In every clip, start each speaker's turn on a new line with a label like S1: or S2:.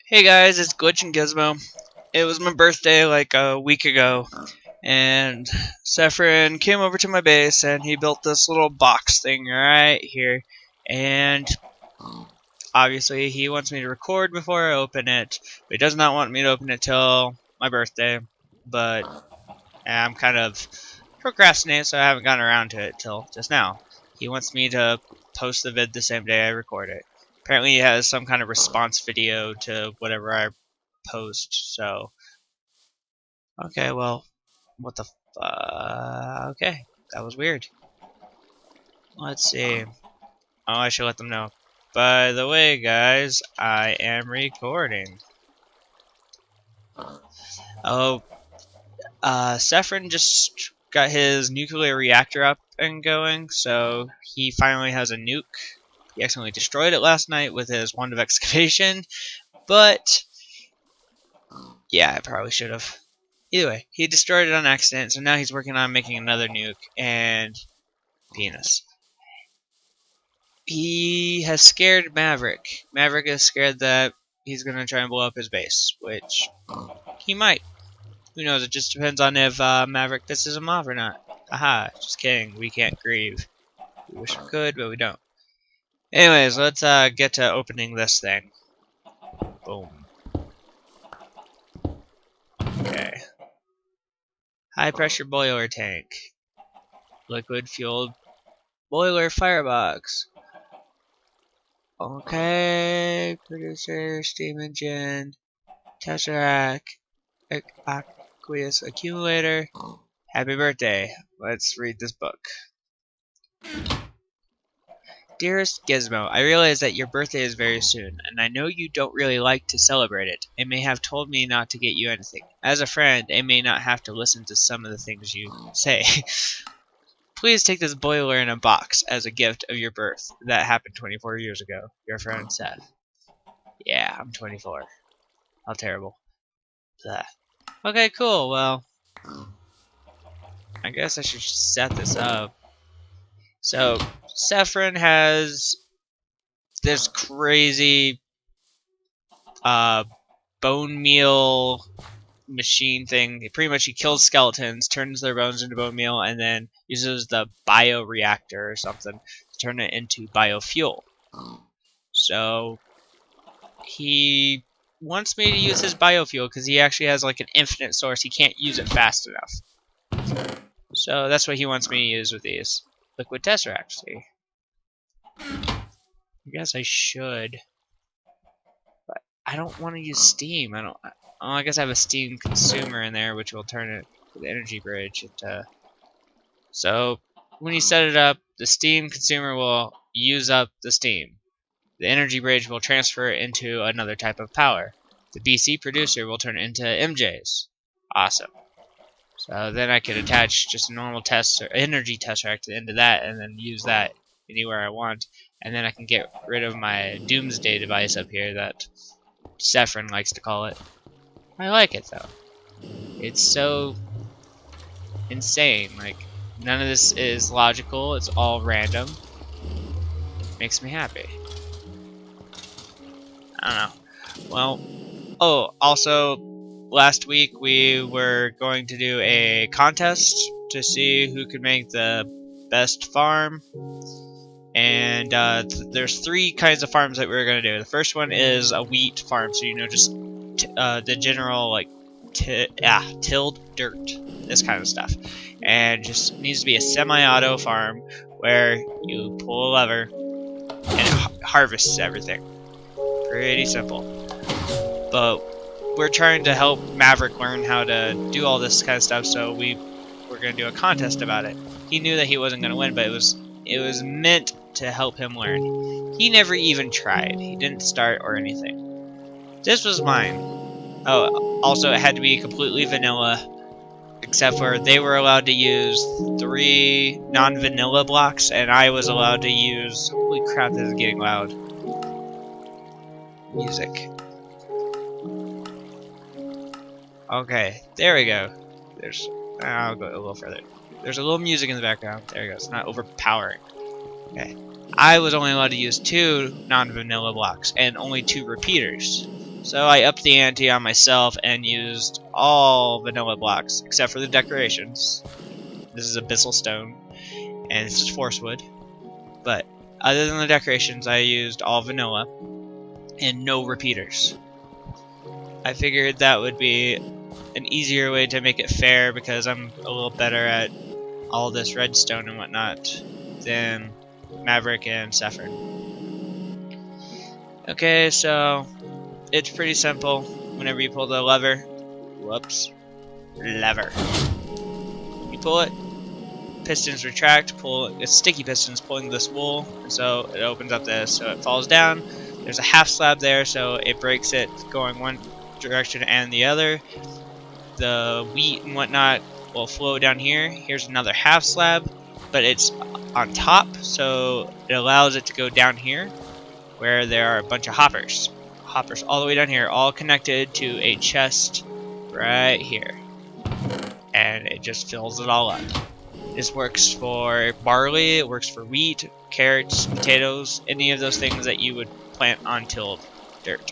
S1: Hey guys, it's Glitch and Gizmo. It was my birthday like a week ago, and Sepherin came over to my base and he built this little box thing right here. And obviously, he wants me to record before I open it, but he does not want me to open it till my birthday. But I'm kind of procrastinating, so I haven't gotten around to it till just now. He wants me to post the vid the same day I record it. Apparently, he has some kind of response video to whatever I post, so okay, well, what the okay, that was weird. Let's see. Oh, I should let them know. By the way, guys, I am recording. Oh, Sepherin just got his nuclear reactor up and going, so he finally has a nuke. He accidentally destroyed it last night with his wand of excavation, but yeah, I probably should have. Either way, he destroyed it on accident, so now he's working on making another nuke, and penis. He has scared Maverick. Maverick is scared that he's going to try and blow up his base, which he might. Who knows, it just depends on if Maverick pisses him off or not. Aha, just kidding, we can't grieve. We wish we could, but we don't. Anyways, let's get to opening this thing. Boom. Okay. High pressure boiler tank. Liquid fueled boiler firebox. Okay. Producer, steam engine, tesseract, aqueous accumulator. Happy birthday. Let's read this book. Dearest Gizmo, I realize that your birthday is very soon, and I know you don't really like to celebrate it. It may have told me not to get you anything. As a friend, I may not have to listen to some of the things you say. Please take this boiler in a box as a gift of your birth. That happened 24 years ago. Your friend Seth. Yeah, I'm 24. How terrible. Blah. Okay, cool. Well, I guess I should set this up. So, Sepherin has this crazy bone meal machine thing. Pretty much he kills skeletons, turns their bones into bone meal, and then uses the bioreactor or something to turn it into biofuel. So he wants me to use his biofuel because he actually has like an infinite source. He can't use it fast enough. So that's what he wants me to use with these. Liquid tesseract, see. I guess I should. But I don't want to use steam. I guess I have a steam consumer in there, which will turn it to the energy bridge into. So when you set it up, the steam consumer will use up the steam. The energy bridge will transfer it into another type of power. The BC producer will turn it into MJs. Awesome. So then I could attach just a normal energy tesseract into that, and then use that anywhere I want. And then I can get rid of my doomsday device up here that Sepherin likes to call it. I like it though. It's so insane. Like, none of this is logical. It's all random. Makes me happy. I don't know. Well, oh, also, last week we were going to do a contest to see who could make the best farm. And there's three kinds of farms that we were going to do. The first one is a wheat farm, so just the general like tilled dirt, this kind of stuff, and just needs to be a semi-auto farm where you pull a lever and it harvests everything. Pretty simple. But we're trying to help Maverick learn how to do all this kind of stuff, so we're going to do a contest about it. He knew that he wasn't going to win, but it was meant to help him learn. He never even tried. He didn't start or anything. This was mine. Oh, also it had to be completely vanilla, except for they were allowed to use 3 non-vanilla blocks, and I was allowed to use. Holy crap! This is getting loud. Music. Okay, there we go. I'll go a little further. There's a little music in the background. There we go. It's not overpowering. Okay. I was only allowed to use 2 non-vanilla blocks and only 2 repeaters. So I upped the ante on myself and used all vanilla blocks, except for the decorations. This is abyssal stone, and this is force wood. But other than the decorations, I used all vanilla and no repeaters. I figured that would be an easier way to make it fair because I'm a little better at all this redstone and whatnot than Maverick and Sepherin. Okay, so it's pretty simple. Whenever you pull the lever, lever. You pull it, pistons retract, it's sticky pistons pulling this wool, and so it opens up this, so it falls down. There's a half slab there, so it breaks it going one direction and the other. The wheat and whatnot will flow down here. Here's another half slab, but it's on top, so it allows it to go down here, where there are a bunch of hoppers. Hoppers all the way down here, all connected to a chest right here. And it just fills it all up. This works for barley, it works for wheat, carrots, potatoes, any of those things that you would plant on tilled dirt.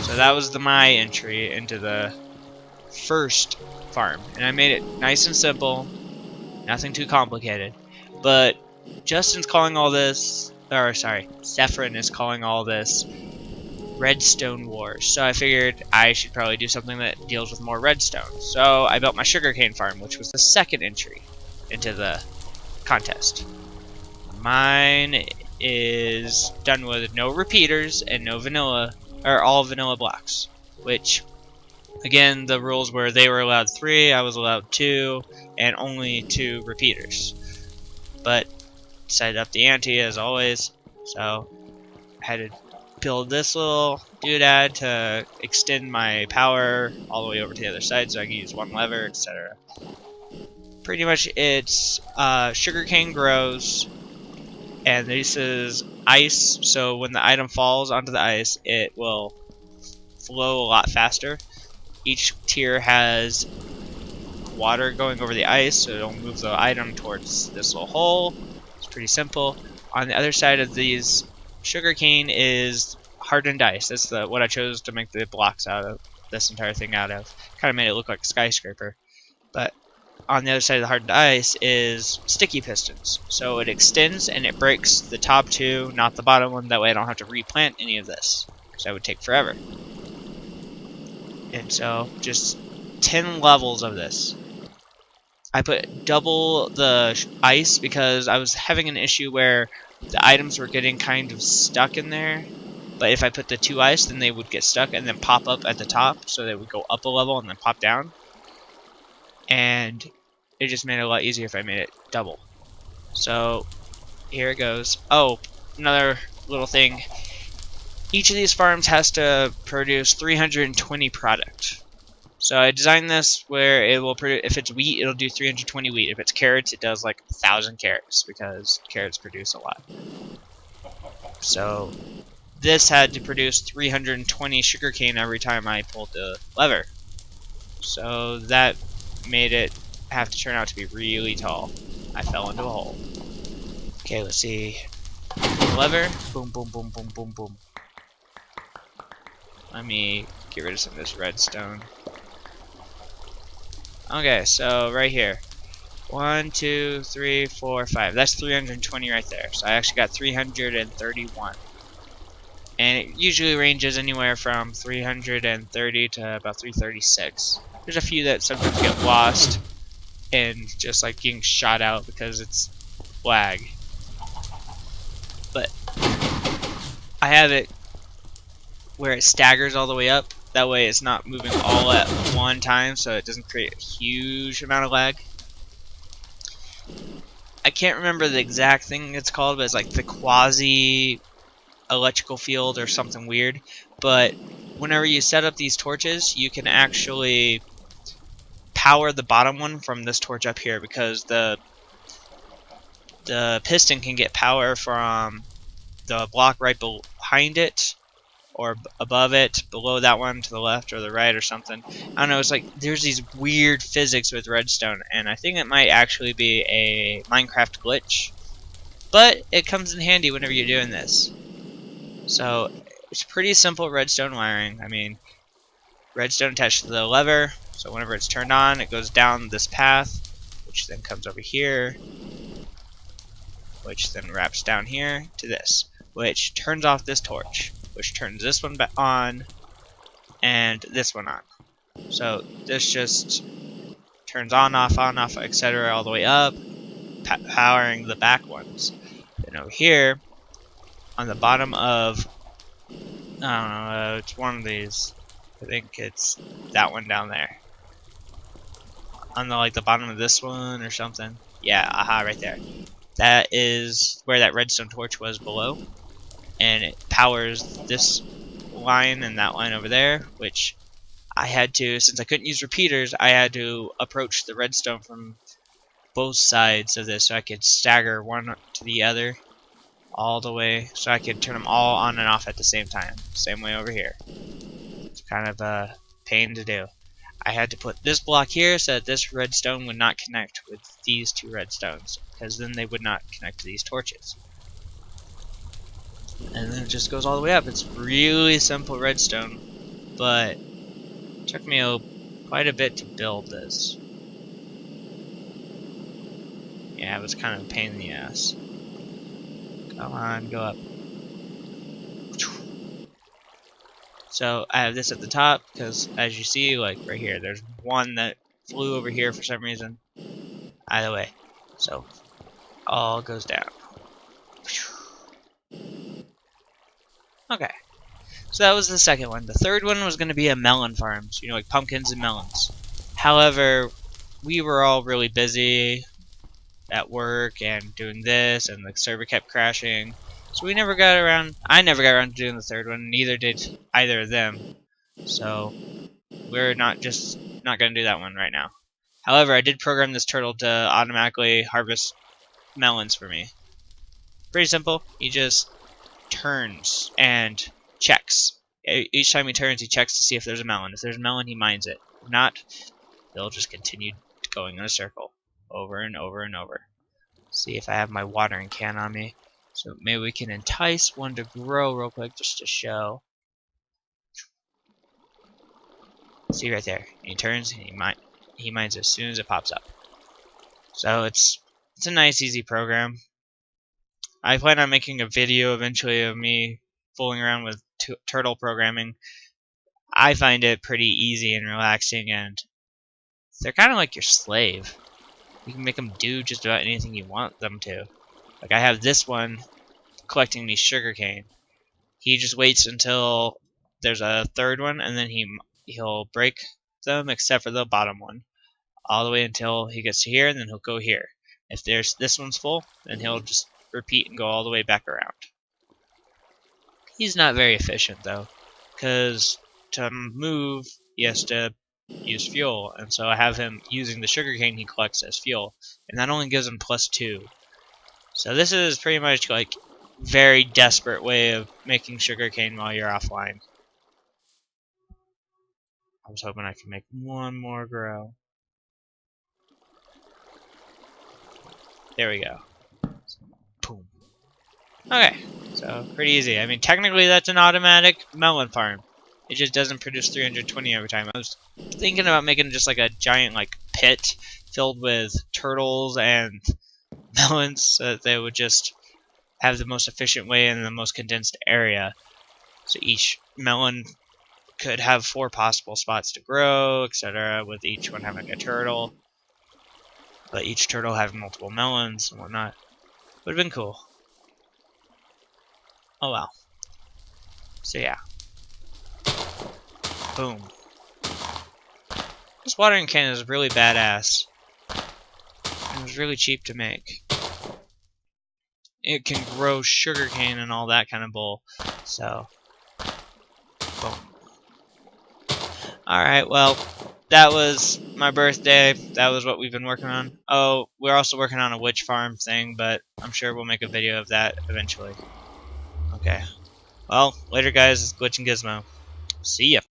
S1: So that was my entry into the first farm. And I made it nice and simple, nothing too complicated. But Justin's calling all this, Sepherin is calling all this Redstone Wars. So I figured I should probably do something that deals with more redstone. So I built my sugarcane farm, which was the second entry into the contest. Mine is done with no repeaters and no vanilla, or all vanilla blocks. Which, again, the rules were they were allowed 3, I was allowed 2, and only 2 repeaters. But decided up the ante as always, so I had to build this little doodad to extend my power all the way over to the other side so I can use one lever, etc. Pretty much it's sugarcane grows, and this is ice, so when the item falls onto the ice, it will flow a lot faster. Each tier has water going over the ice, so it'll move the item towards this little hole. It's pretty simple. On the other side of these, sugarcane is hardened ice. That's what I chose to make the blocks out of this entire thing out of. Kind of made it look like a skyscraper. But on the other side of the hardened ice is sticky pistons. So it extends and it breaks the top 2, not the bottom one. That way I don't have to replant any of this, because that would take forever. And so just 10 levels of this. I put double the ice because I was having an issue where the items were getting kind of stuck in there. But if I put the 2 ice, then they would get stuck and then pop up at the top. So they would go up a level and then pop down. And it just made it a lot easier if I made it double. So here it goes. Oh, another little thing. Each of these farms has to produce 320 product. So I designed this where it will produce, if it's wheat, it'll do 320 wheat. If it's carrots, it does like 1,000 carrots, because carrots produce a lot. So this had to produce 320 sugarcane every time I pulled the lever. So that made it have to turn out to be really tall. I fell into a hole. Okay, let's see. Lever. Boom, boom, boom, boom, boom, boom. Let me get rid of some of this redstone. Okay, so right here. 1, 2, 3, 4, 5. That's 320 right there. So I actually got 331. And it usually ranges anywhere from 330 to about 336. There's a few that sometimes get lost and just like getting shot out because it's lag. But I have it where it staggers all the way up. That way it's not moving all at one time, so it doesn't create a huge amount of lag. I can't remember the exact thing it's called, but it's like the quasi electrical field or something weird. But whenever you set up these torches, you can actually power the bottom one from this torch up here, because the piston can get power from the block right behind it, or above it, below that one, to the left or the right or something. I don't know, it's like there's these weird physics with redstone, and I think it might actually be a Minecraft glitch. but it comes in handy whenever you're doing this. So it's pretty simple redstone wiring. I mean, redstone attached to the lever, so whenever it's turned on, it goes down this path, which then comes over here, which then wraps down here to this, which turns off this torch, which turns this one back on, and this one on. So this just turns on, off, etc. all the way up, powering the back ones. Then over here, on the bottom of, I don't know, it's one of these. I think it's that one down there. On the the bottom of this one or something. Yeah, aha, right there. That is where that redstone torch was below, and it powers this line and that line over there, which I had to, since I couldn't use repeaters, I had to approach the redstone from both sides of this so I could stagger one to the other all the way so I could turn them all on and off at the same time. Same way over here. It's kind of a pain to do. I had to put this block here so that this redstone would not connect with these two redstones, because then they would not connect to these torches. And then it just goes all the way up. It's really simple redstone, but it took me quite a bit to build this. Yeah, it was kind of a pain in the ass. Come on, go up. So I have this at the top because, as you see, like right here, there's one that flew over here for some reason. Either way, so all goes down. Okay, so that was the second one. The third one was going to be a melon farm, so, like pumpkins and melons. However, we were all really busy at work and doing this, and the server kept crashing. So we never got around, I never got around to doing the third one, neither did either of them. So we're not going to do that one right now. However, I did program this turtle to automatically harvest melons for me. Pretty simple. He just turns and checks. Each time he turns, he checks to see if there's a melon. If there's a melon, he mines it. If not, he'll just continue going in a circle over and over and over. See if I have my watering can on me. So maybe we can entice one to grow real quick just to show. See right there. He turns and he mines as soon as it pops up. So it's a nice easy program. I plan on making a video eventually of me fooling around with turtle programming. I find it pretty easy and relaxing, and they're kind of like your slave. You can make them do just about anything you want them to. Like I have this one collecting these sugarcane. He just waits until there's a third one, and then he'll break them except for the bottom one, all the way until he gets to here, and then he'll go here. If this one's full, then he'll just repeat and go all the way back around. He's not very efficient though, because to move he has to use fuel, and so I have him using the sugarcane he collects as fuel, and that only gives him +2. So this is pretty much like very desperate way of making sugarcane while you're offline. I was hoping I could make one more grow. There we go. Boom. Okay, so pretty easy. I mean, technically that's an automatic melon farm. It just doesn't produce 320 every time. I was thinking about making just like a giant pit filled with turtles and melons so that they would just have the most efficient way in the most condensed area. So each melon could have 4 possible spots to grow, etc., with each one having a turtle. But each turtle having multiple melons and whatnot. Would have been cool. Oh well. So yeah. Boom. This watering can is really badass. It was really cheap to make. It can grow sugarcane and all that kind of bull. So, boom. Alright, well, that was my birthday. That was what we've been working on. Oh, we're also working on a witch farm thing, but I'm sure we'll make a video of that eventually. Okay. Well, later guys, it's Glitch and Gizmo. See ya.